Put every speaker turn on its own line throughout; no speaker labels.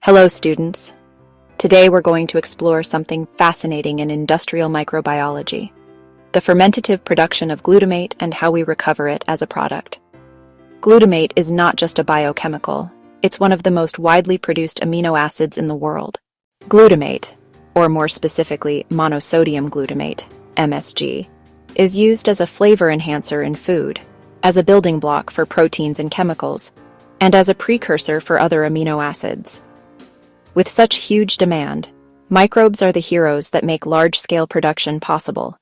Hello, students. Today we're going to explore something fascinating in industrial microbiology, the fermentative production of glutamate and how we recover it as a product. Glutamate is not just a biochemical, it's one of the most widely produced amino acids in the world. Glutamate, or more specifically monosodium glutamate, MSG, is used as a flavor enhancer in food, as a building block for proteins and chemicals, and as a precursor for other amino acids. With such huge demand, microbes are the heroes that make large-scale production possible.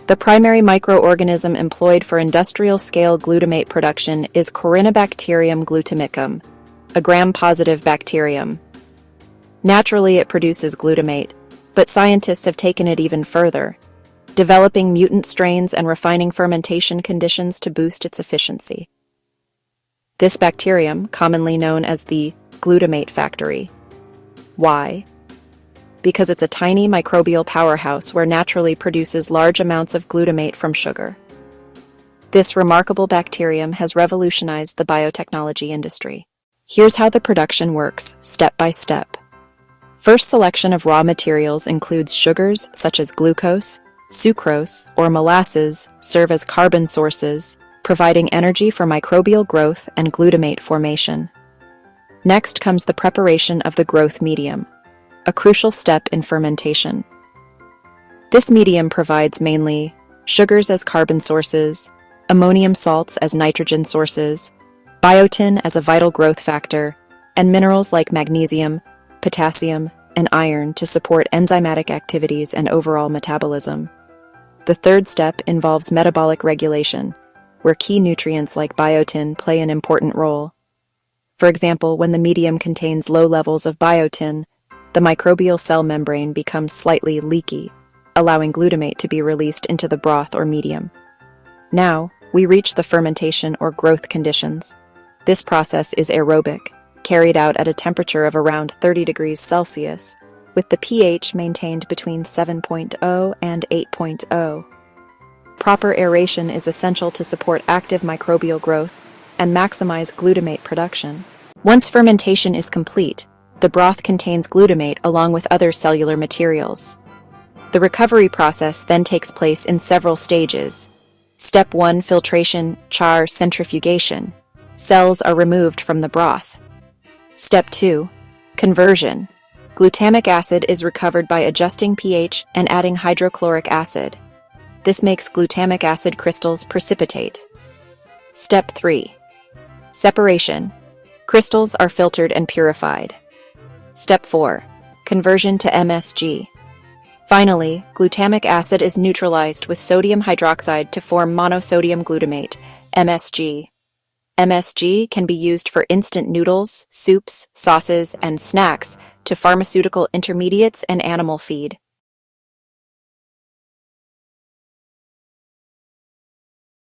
The primary microorganism employed for industrial-scale glutamate production is Corynebacterium glutamicum, a gram-positive bacterium. Naturally, it produces glutamate, but scientists have taken it even further, developing mutant strains and refining fermentation conditions to boost its efficiency. This bacterium, commonly known as the Glutamate Factory. Why? Because it's a tiny microbial powerhouse where naturally produces large amounts of glutamate from sugar. This remarkable bacterium has revolutionized the biotechnology industry. Here's how the production works, step by step. First selection of raw materials includes sugars such as glucose, sucrose, or molasses serve as carbon sources, providing energy for microbial growth and glutamate formation. Next comes the preparation of the growth medium, a crucial step in fermentation. This medium provides mainly sugars as carbon sources, ammonium salts as nitrogen sources, biotin as a vital growth factor, and minerals like magnesium, potassium, and iron to support enzymatic activities and overall metabolism. The third step involves metabolic regulation, where key nutrients like biotin play an important role. For example, when the medium contains low levels of biotin, the microbial cell membrane becomes slightly leaky, allowing glutamate to be released into the broth or medium. Now, we reach the fermentation or growth conditions. This process is aerobic, carried out at a temperature of around 30 degrees Celsius, with the pH maintained between 7.0 and 8.0. Proper aeration is essential to support active microbial growth and maximize glutamate production. Once fermentation is complete, the broth contains glutamate along with other cellular materials. The recovery process then takes place in several stages. Step 1: filtration, char, centrifugation. Cells are removed from the broth. Step 2: conversion. Glutamic acid is recovered by adjusting pH and adding hydrochloric acid. This makes glutamic acid crystals precipitate. Step 3: separation. Crystals are filtered and purified. Step 4: conversion to MSG. Finally, glutamic acid is neutralized with sodium hydroxide to form monosodium glutamate, MSG. MSG can be used for instant noodles, soups, sauces, and snacks to pharmaceutical intermediates and animal feed.